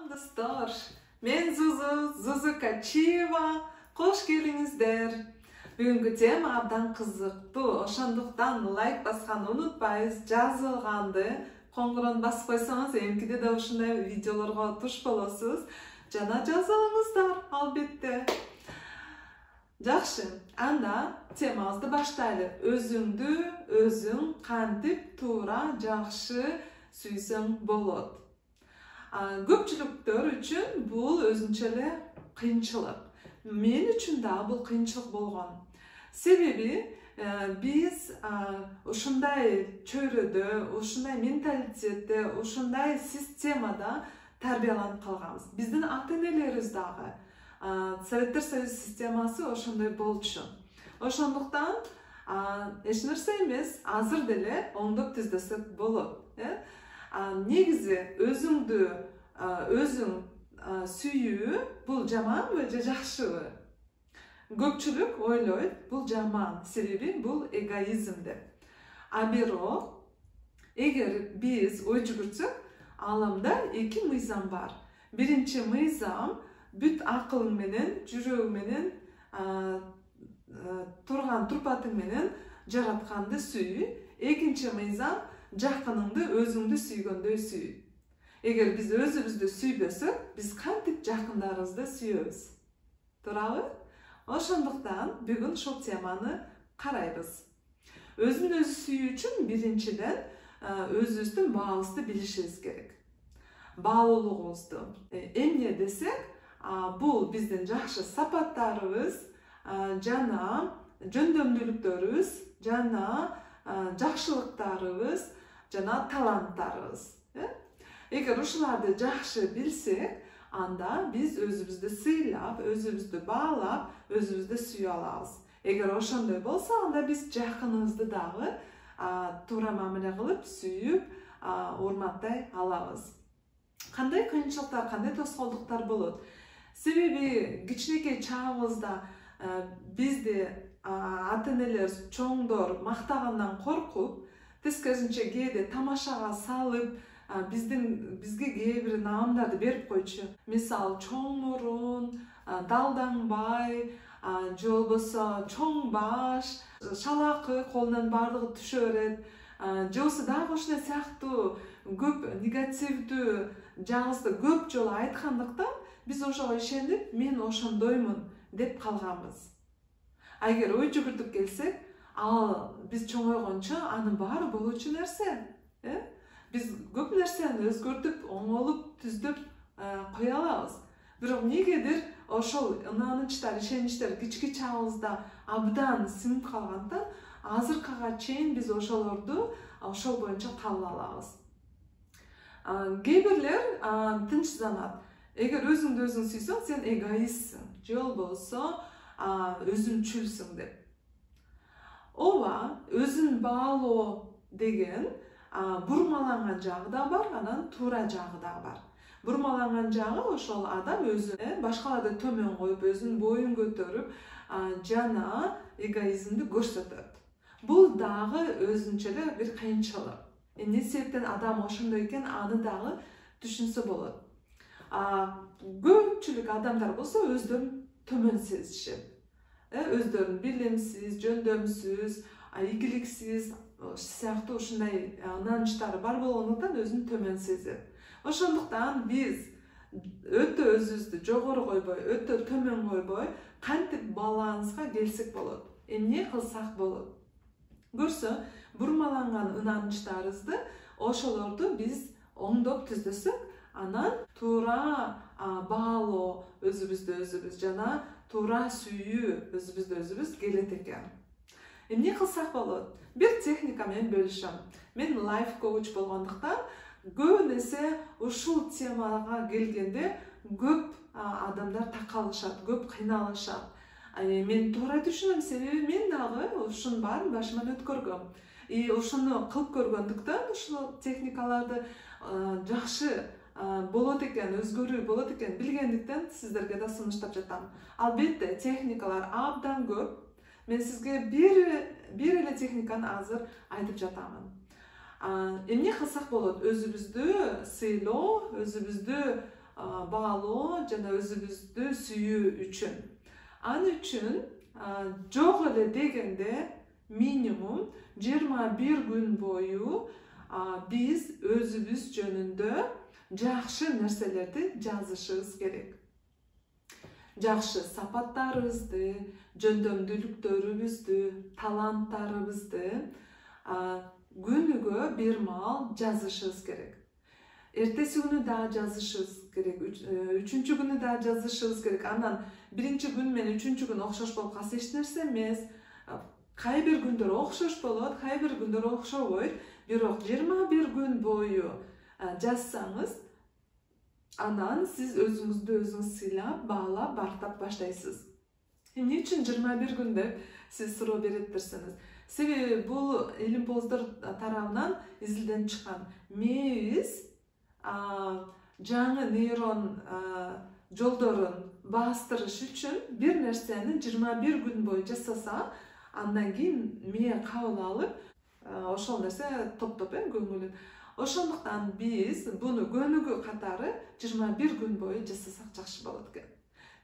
Salam dostlar. Men Zuzu Kacheva. Hoş geldiңиздер. Бүгүнкү тема абдан кызыктуу. Ошондуктан лайк басканды унутпайбыз. Жазылганды коңгурону басып койсоңуз, эмкиде да ушундай видеолорго туш болосуз. Жана жазылыңыздар, албетте. Жакшы, анда темабызды баштайлы. Өзүңдү өзүң кантип туура жакшы сүйсөң болот. Көпчүлүктөр үчүн бул өзүнчө эле кыйынчылык. Мен үчүн да бул кыйынчылык болгон. Себеби биз ушундай чөйрөдө, ушундай менталитетте, ушундай системада тарбияланып калганбыз. Биздин ата-энелерибиз дагы Советтер Союз системасы ошондой болчу. Ошондуктан эч нерсе эмес, азыр деле оңдоп түздөсөк болот. Негизи өзүңдү өзүң сүйүү бул жаманбы же жакшыбы? Көпчүлүк ойлойт, бул жаман, себеби бул эгоизм деп. А бирок эгер биз ой жүгүртсөк, ааламда эки мыйзам бар. Биринчи мыйзам бүт акылың менен, жүрөгүң менен, турган турпатың менен жаратканды сүй. Экинчи мыйзам жакыныңды өзүңдү сүйгөндөй сүй. Эгер биз өзүбүздү сүйбөсөк, биз кантип жакындарыбызды сүйөбүз? Туурабы? Ошондуктан бүгүн ушул теманы карайбыз. Өзүн өзү сүйүү үчүн биринчиден өзүбүздүн баабызды билишибиз керек. Баалуулугубузду. Эмне десек, бул биздин жакшы сапаттарыбыз, жана жөндөмдүүлүктөрүбүз, жана жакшылыктарыбыз, жана таланттарыбыз. Эгер ушуларды жакшы билсек, анда биз өзүбүздү сыйлап, өзүбүздү баалап, өзүбүздү сүйө алабыз. Эгер ошондой болсо, анда биз жакыныбызды дагы туура мамиле кылып, сүйүп, урматтай алабыз. Кандай кыйынчылыктар, кандай тоскоолдуктар болот? Себеби кичинекей чагыбызда бизди ата-энелер, чоңдор мактагандан коркуп, тескерисинче кээде тамашага салып, бизге кээ бир наамдарды берип койчу. Мисалы, чоң мурун, далдаңбай, же болбосо чоң баш, шалакы, колунан баардыгы түшө берет. Же болбосо дагы ушундай сыяктуу көп негативдүү жагыбызды көп жолу айткандыктан, биз ошого ишенип, мен ошондоймун деп калганбыз. Эгер ой жүгүртүп келсек, биз чоңойгончо анын баары болчу нерсе. Биз көп нерсени өзгөртүп, оңолуп, түздөп кое алабыз. Бирок негедир ошол ынанычтар, ишеничтер кички чагыбызда абдан сиңип калгандыктан, азыркыга чейин биз ошолорду ошол боюнча кабыл алабыз. Кээ бирлер тынчсызданат. Эгер өзүңдү өзүң сүйсөң, сен эгоистсиң, же болбосо өзүнчүлсүң деп. Ооба, өзүн баалоо деген бурмаланган жагы да бар, анан туура жагы да бар. Бурмаланган жагы ошол адам өзүн башкаларды төмөн коюп, өзүнүн боюн көтөрүп, жана эгоизмди көрсөтөт. Бул дагы өзүнчө эле бир кыйынчылык. Эмне себептен адам ошондой экен, аны дагы түшүнсө болот. Көпчүлүк адамдар болсо өздөрүн төмөн сезишет. Өздөрүн билимсиз, жөндөмсүз, ийгиликсиз сыяктуу ушундай ынанычтары бар болгондуктан өзүн төмөн сезет. Ошондуктан биз өтө өзүбүздү жогору койбой, өтө төмөн койбой, кантип баланска келсек болот? Эмне кылсак болот? Көрсө, бурмаланган ынанычтарыбызды, ошолорду биз оңдоп түздөсөк, анан туура баалоо өзүбүздү өзүбүз, жана туура сүйүү өзүбүздү өзүбүз келет экен. Эмне кылсак болот? Бир техника менен бөлүшөм. Мен лайф коуч болгондуктан, көбүнесе ушул темага келгенде көп адамдар такалышат, көп кыйналышат. Мен туура түшүнөм, себеби мен дагы ушунун баарын башыман өткөргөм. Ушуну кылып көргөндүктөн, ушул техникаларды жакшы болот экен, өзгөрүү болот экен билгендиктен сиздерге да сунуштап жатам. Албетте, техникалар абдан көп. Мен сизге бир эле техниканы азыр айтып жатамын. Эмне кылсак болот? Өзүбүздү сыйлоо, өзүбүздү bağloo jana özübüzdü süyүү üчүн. An üчүn жок эле дегенде minimum 21 gün boyu biz özübüz жөнүндө жакшы нерселерди жазышыбыз керек. Жакшы сапаттарыбызды, жөндөмдүүлүктөрүбүздү, таланттарыбызды күнүгө бир маал жазышыбыз керек. Эртеси күнү да жазышыбыз керек, үчүнчү күнү да жазышыбыз керек. Андан биринчи күн менен үчүнчү күн окшош болуп калса эч нерсе эмес. Кай бир күндөр окшош болот, кай бир күндөр окшобойт. Бирок 21 күн бою жазсаңыз, анан сиз өзүңүздү өзүңүз сыйлап, баалап, бартап баштайсыз. Эмне үчүн 21 күн деп сиз суроо бериптирсиңиз. Себеби бул илимпоздор тарабынан изилденип чыккан. Мээбиз жаңы нейрон жолдорун бастырыш үчүн бир нерсени 21 күн бою жасаса, андан кийин мээ кабыл алып, ошол нерсе топтоп көңүлүн. Ошондуктан биз буну көнүгүү катары 21 күн бою жасасак жакшы болот экен.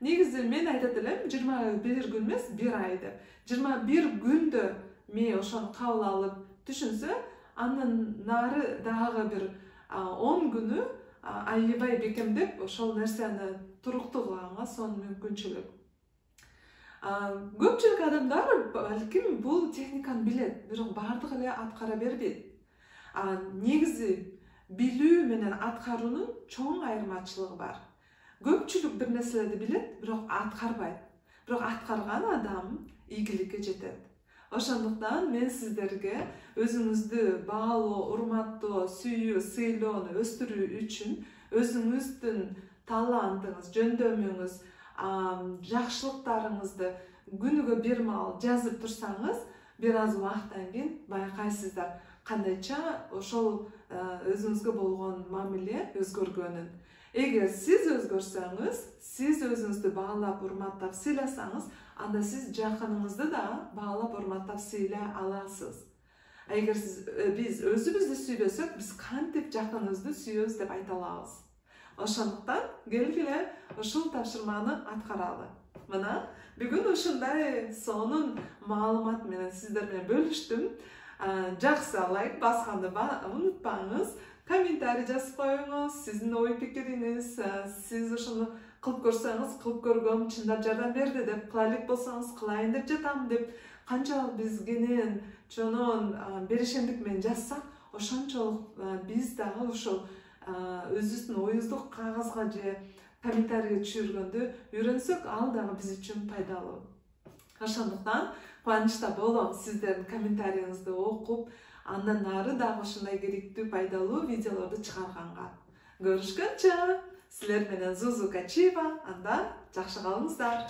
Негизи мен айтат элем 21 күн эмес, 1 ай деп. 21 күндө мээ ошону кабыл алып түшүнсө, андан нары дагы бир 10 күнү аябай бекемдеп ошол нерсени туруктуу кылганга сонун мүмкүнчүлүк. Көпчүлүк адамдар балким бул техниканы билет, бирок бардыгы эле аткара бербейт. Негизи билүү менен аткаруунун чоң айырмачылыгы бар. Көпчүлүк бир нерселерди билет, бирок аткарбайт. Бирок аткарган адам ийгиликке жетет. Ошондуктан мен сиздерге өзүңүздү баалоо, урматтоо, сүйүү, сыйлоону өстүрүү үчүн өзүңүздүн талантыңыз, жөндөмүңүз, жакшылыктарыңызды күнүгө бир маал жазып турсаңыз, бир аз убакыттан кийин байкайсыздар кандайча ошол өзүңүзгө болгон мамиле өзгөргөнүн. Эгер сиз өзгөрсөңүз, сиз өзүңүздү баалап, урматтап, сыйласаңыз, анда сиз жакыныңызды да баалап, урматтап, сыйлай аласыз. Эгер биз өзүбүздү сүйбөсөк, биз кантип жакыныбызды сүйөбүз деп айта алабыз. Ошондуктан келгиле ушул тапшырманы аткаралы. Мына бүгүн ушундай сонун маалымат менен сиздер менен бөлүштүм. Жакшы лайк басканды унутпаңыз. Комментарий жазып коюңуз, сиздин ой пикириңиз, сиз ошону кылып көрсөңүз, кылып көргөм, чындап жардам берди деп, кыла элек болсоңуз, кылайын деп жатам деп, канчалык биз кенен, чонон беришемдик менен жазсак, ошончолук биз дагы ошол өзүбүздүн оюбузду кагазга же комментарийге түшүргөндү үйрөнсөк, ал дагы биз үчүн пайдалуу. Ошондуктан кубанычта болом сиздердин комментарийиңизди окуп, андан нары дагы ушундай керектүү, пайдалуу видеолорду чыгарганга. Көрүшкөнчө, силер менен Зузу Качиева, анда жакшы калыңыздар.